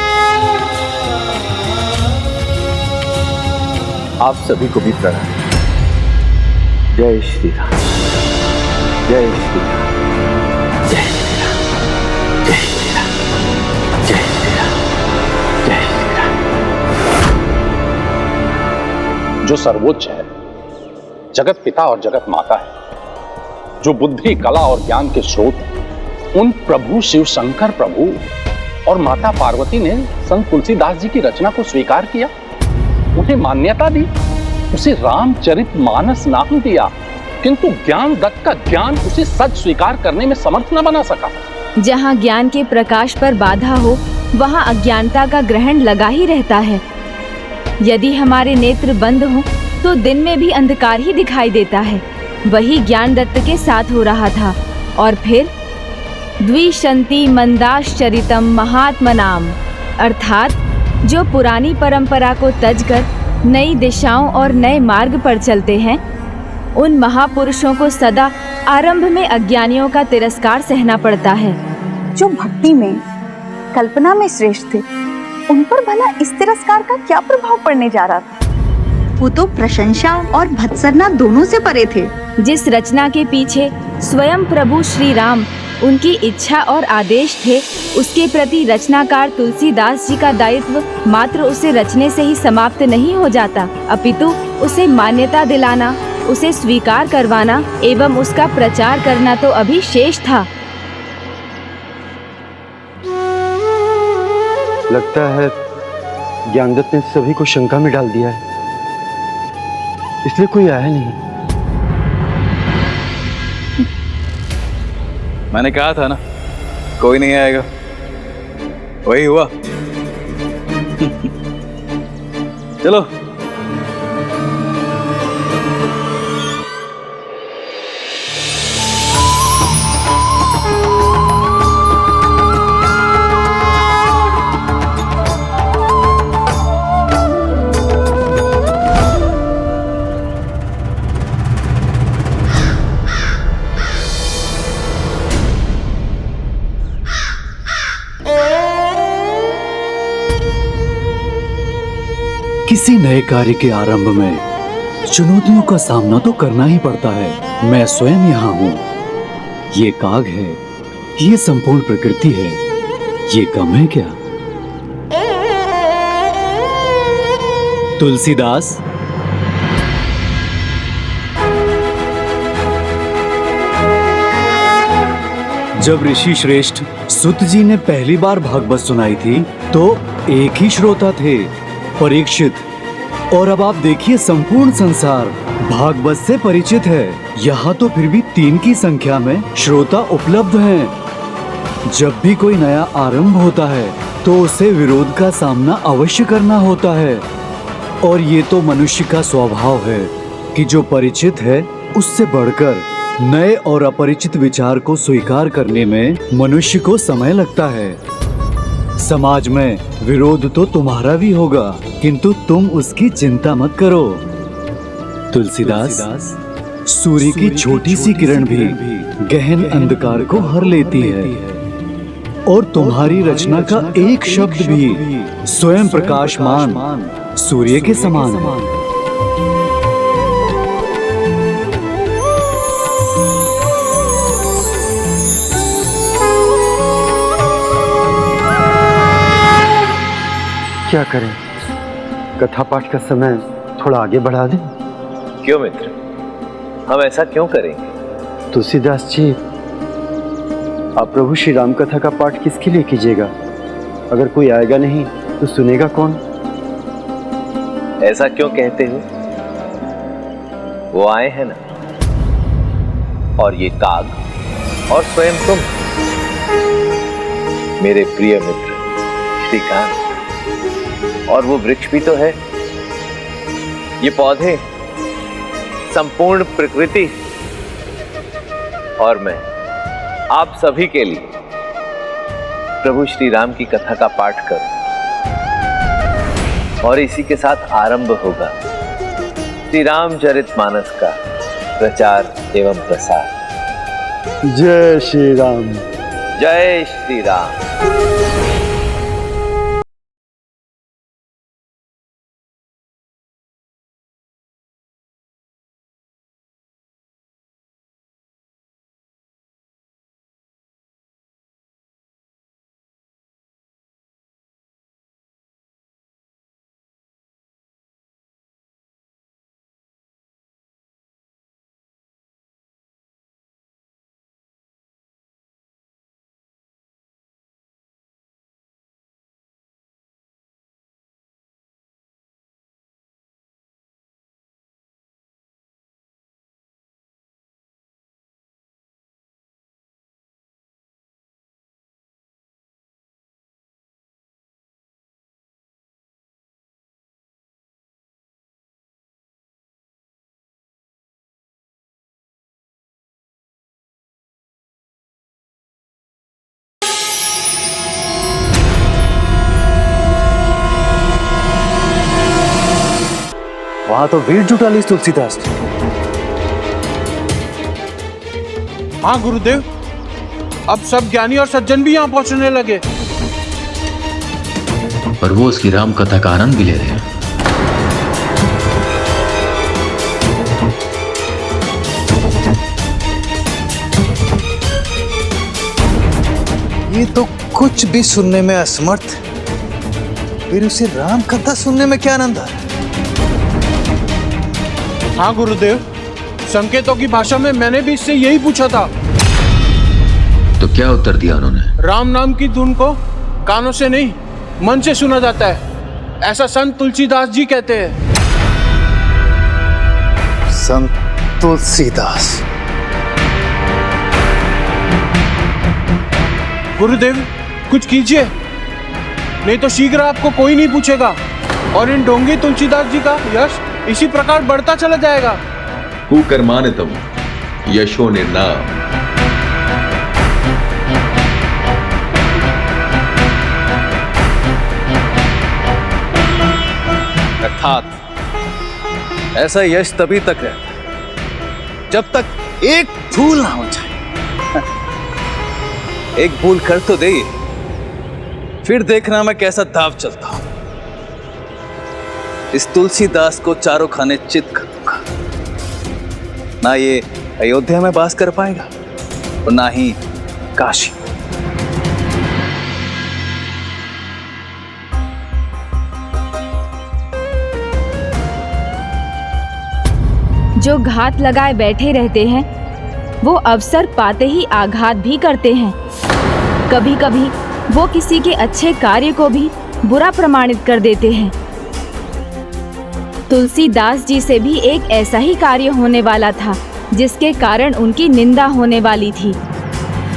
आप सभी को भी प्रणाम। जय श्री राम, जय श्री राम, जय श्री राम, जय श्री राम, जय श्री राम, जय श्री राम। जो सर्वोच्च है, जगत पिता और जगत माता है, जो बुद्धि, कला और ज्ञान के स्रोत है, उन प्रभु शिव शंकर प्रभु और माता पार्वती ने संत तुलसीदास जी की रचना को स्वीकार किया, उन्हें मान्यता दी, उसे रामचरितमानस नाम दिया, किंतु ज्ञान दत्त का ज्ञान उसे सच स्वीकार करने में समर्थ न बना सका। जहाँ ज्ञान के प्रकाश पर बाधा हो, वहाँ अज्ञानता का ग्रहण लगा ही रहता है। यदि हमारे नेत्र बंद हों, तो दिन में भी अंधकार ही दिखाई देता है। वही ज्ञान दत्त के साथ हो रहा था। और फिर द्विशंति मंदाश्चरितम महात्मनाम, अर्थात जो पुरानी परंपरा को तजकर नई दिशाओं और नए मार्ग पर चलते हैं, उन महापुरुषों को सदा आरंभ में अज्ञानियों का तिरस्कार सहना पड़ता है। जो भक्ति में, कल्पना में श्रेष्ठ थे, उन पर भला इस तिरस्कार का क्या प्रभाव पड़ने जा रहा था? वो तो प्रशंसा और भत्सरना दोनों से परे थे। जिस रचना के पीछे स्वयं प्रभु श्री राम उनकी इच्छा और आदेश थे, उसके प्रति रचनाकार तुलसीदास जी का दायित्व मात्र उसे रचने से ही समाप्त नहीं हो जाता, अपितु उसे मान्यता दिलाना, उसे स्वीकार करवाना एवं उसका प्रचार करना तो अभी शेष था। लगता है ज्ञानदत्त ने सभी को शंका में डाल दिया है, इसलिए कोई आया नहीं। मैंने कहा था ना, कोई नहीं आएगा, वही हुआ। चलो। किसी नए कार्य के आरंभ में चुनौतियों का सामना तो करना ही पड़ता है। मैं स्वयं यहाँ हूँ, ये काग है, ये संपूर्ण प्रकृति है, ये कम है क्या? तुलसीदास, जब ऋषि श्रेष्ठ सुत जी ने पहली बार भागवत सुनाई थी तो एक ही श्रोता थे, परीक्षित, और अब आप देखिए संपूर्ण संसार भागवत से परिचित है। यहाँ तो फिर भी 3 की संख्या में श्रोता उपलब्ध हैं। जब भी कोई नया आरंभ होता है तो उसे विरोध का सामना अवश्य करना होता है, और ये तो मनुष्य का स्वभाव है कि जो परिचित है उससे बढ़कर नए और अपरिचित विचार को स्वीकार करने में मनुष्य को समय लगता है। समाज में विरोध तो तुम्हारा भी होगा, किंतु तुम उसकी चिंता मत करो। तुलसीदास, सूर्य की छोटी सी किरण भी गहन अंधकार को हर लेती है, और तुम्हारी रचना का एक शब्द भी स्वयं प्रकाशमान सूर्य के समान है। क्या करें, कथा पाठ का समय थोड़ा आगे बढ़ा दें? क्यों मित्र, हम ऐसा क्यों करेंगे? तुलसीदास जी, आप प्रभु श्री राम कथा का पाठ किसके लिए कीजिएगा? अगर कोई आएगा नहीं तो सुनेगा कौन? ऐसा क्यों कहते हो? वो आए हैं ना, और ये काग और स्वयं तुम, मेरे प्रिय मित्र श्रीकांत। और वो वृक्ष भी तो है, ये पौधे, संपूर्ण प्रकृति, और मैं आप सभी के लिए प्रभु श्री राम की कथा का पाठ करूं, और इसी के साथ आरंभ होगा श्री रामचरितमानस का प्रचार एवं प्रसार। जय श्री राम। जय श्री राम। वहां तो भीड़ जुटा ली तुलसीदास जी। हाँ गुरुदेव, अब सब ज्ञानी और सज्जन भी यहाँ पहुंचने लगे। पर वो उसकी राम कथा का आनंद भी ले रहे हैं। ये तो कुछ भी सुनने में असमर्थ, फिर उसे राम कथा सुनने में क्या आनंद आ रहा है? हाँ गुरुदेव, संकेतों की भाषा में मैंने भी इससे यही पूछा था। तो क्या उत्तर दिया उन्होंने? राम नाम की धुन को कानों से नहीं, मन से सुना जाता है, ऐसा संत तुलसीदास जी कहते हैं। संत तुलसीदास। गुरुदेव कुछ कीजिए, नहीं तो शीघ्र आपको कोई नहीं पूछेगा और इन ढोंगी तुलसीदास जी का यश इसी प्रकार बढ़ता चला जाएगा। कुकर मानितम यशो निर्नाम। अर्थात ऐसा यश तभी तक रहता है जब तक एक भूल ना हो जाए। एक भूल कर तो दे, फिर देखना मैं कैसा दाव चलता हूं। इस तुलसीदास को चारों खाने चित कर दूंगा। ना ये अयोध्या में वास कर पाएगा और ना ही काशी। जो घात लगाए बैठे रहते हैं वो अवसर पाते ही आघात भी करते हैं। कभी कभी वो किसी के अच्छे कार्य को भी बुरा प्रमाणित कर देते हैं। तुलसीदास जी से भी एक ऐसा ही कार्य होने वाला था जिसके कारण उनकी निंदा होने वाली थी,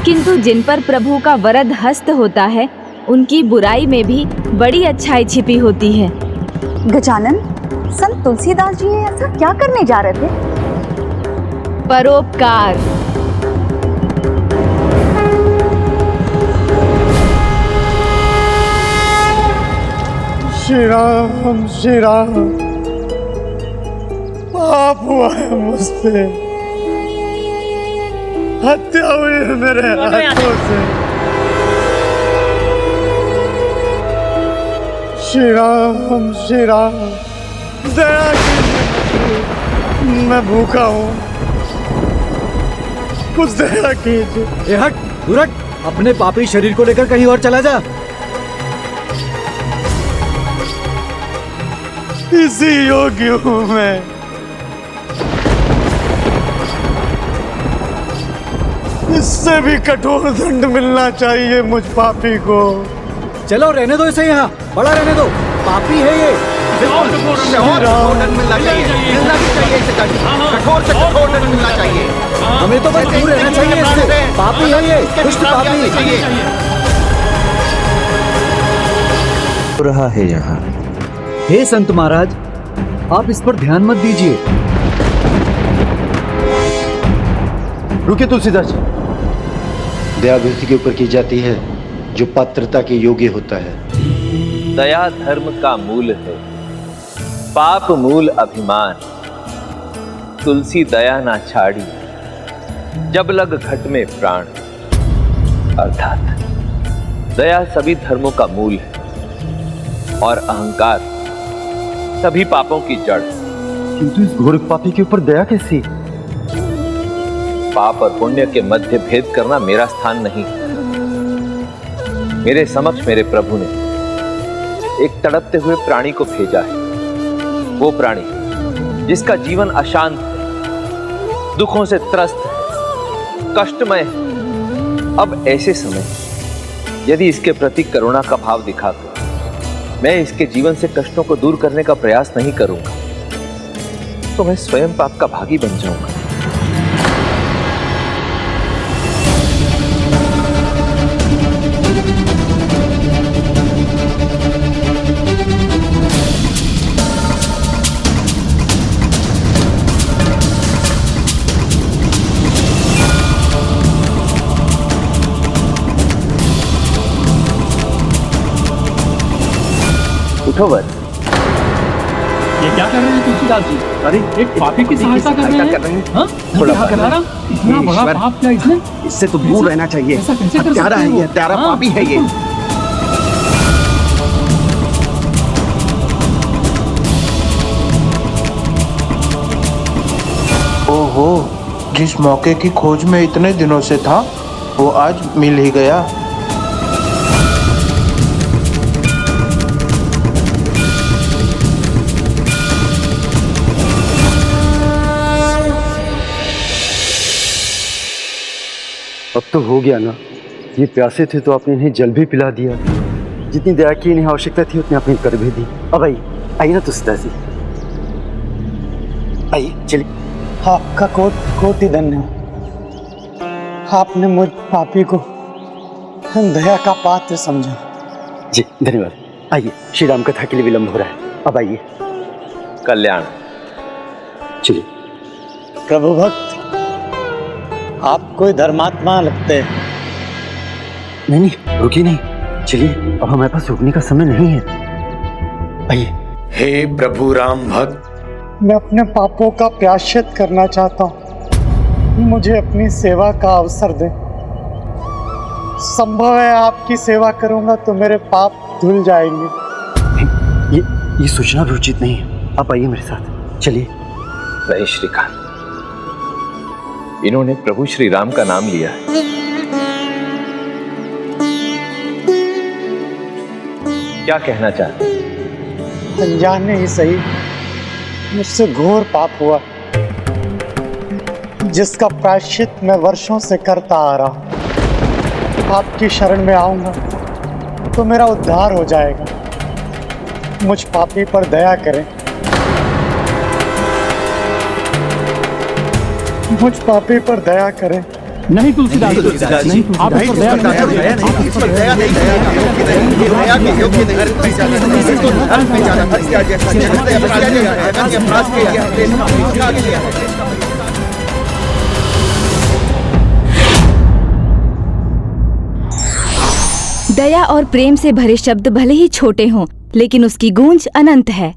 किंतु जिन पर प्रभु का वरद हस्त होता है उनकी बुराई में भी बड़ी अच्छाई छिपी होती है। गजानन, संत तुलसीदास जी ऐसा क्या करने जा रहे थे? परोपकार। श्री राम, श्री राम, पाप हुआ है मुझसे, हत्या हुई है मेरे हाथों से। श्री राम, श्री राम, दया कीजिए, मैं भूखा हूँ, कुछ दया कीजिए। हट, दूर हट, अपने पापी शरीर को लेकर कहीं और चला जा। इसी योग्य हूँ मैं। इससे भी कठोर दंड मिलना चाहिए मुझ पापी को। चलो रहने दो इसे, यहाँ बड़ा रहने दो, पापी है ये। कठोर से कठोर दंड मिलना चाहिए, मिलना भी चाहिए इसे दंड, कठोर से कठोर दंड मिलना चाहिए। हमें तो बस दूर रहना चाहिए इससे, पापी है ये, दुष्ट पापी हो रहा है यहाँ। हे संत महाराज, आप इस पर ध्यान मत दीजिए। रुकिए तुलसीदास जी, दया व्यक्ति के ऊपर की जाती है जो पात्रता के योग्य होता है। दया धर्म का मूल है, पाप मूल अभिमान। तुलसी दया ना छाड़ी, जब लग घट में प्राण। अर्थात दया सभी धर्मों का मूल है और अहंकार सभी पापों की जड़। किंतु इस घोर पापी के ऊपर दया कैसी? पाप और पुण्य के मध्य भेद करना मेरा स्थान नहीं। मेरे समक्ष मेरे प्रभु ने एक तड़पते हुए प्राणी को भेजा है। वो प्राणी जिसका जीवन अशांत है, दुखों से त्रस्त है, कष्टमय है। अब ऐसे समय यदि इसके प्रति करुणा का भाव दिखाकर मैं इसके जीवन से कष्टों को दूर करने का प्रयास नहीं करूंगा तो मैं स्वयं पाप का भागी बन जाऊंगा। ये क्या कर रहे हैं तुलसीदास जी? अरे एक पापी की सहायता कर रहे हैं। हाँ? इतना बड़ा पाप क्या इसने? इससे तो दूर रहना चाहिए। ऐसा कैसे कर हत्यारा है ये, हत्यारा पापी है ये। ओहो, जिस मौके की खोज में इतने दिनों से था वो आज मिल ही गया। अब तो हो गया ना। ये प्यासे थे तो आपने इन्हें जल भी पिला दिया। जितनी दया की इन्हें आवश्यकता थी उतनी आपने कर भी दी। अब आइए ना तुलसीदास जी, आइए चलिए। आपका कोटि धन्य। आपने मुझ पापी को दया का पात्र समझा। जी धन्यवाद। आइए, श्री राम कथा के लिए विलंब हो रहा है, अब आइए। कल्याण। चलिए। प्रभु भक्त, आप कोई धर्मात्मा लगते हैं। नहीं, रुकिए नहीं, चलिए, अब हमारे पास रुकने का समय नहीं है। आइए। हे प्रभु राम भक्त, मैं अपने पापों का प्रायश्चित करना चाहता हूँ। मुझे अपनी सेवा का अवसर दें। संभव है आपकी सेवा करूंगा तो मेरे पाप धुल जाएंगे। ये सोचना भी उचित नहीं है। आप आइए मेरे साथ, चलिए। नहीं श्रीकांत, इन्होंने प्रभु श्री राम का नाम लिया है। क्या कहना चाहते हैं? अनजाने ही सही, मुझसे घोर पाप हुआ जिसका प्रायश्चित मैं वर्षों से करता आ रहा हूं। आपकी शरण में आऊंगा तो मेरा उद्धार हो जाएगा। मुझ पापी पर दया करें। मुझ पापी पर दया करें। नहीं तुलसीदास नहीं, आप इस पर दया दया और प्रेम से भरे शब्द भले ही छोटे हों, लेकिन उसकी गूंज अनंत है।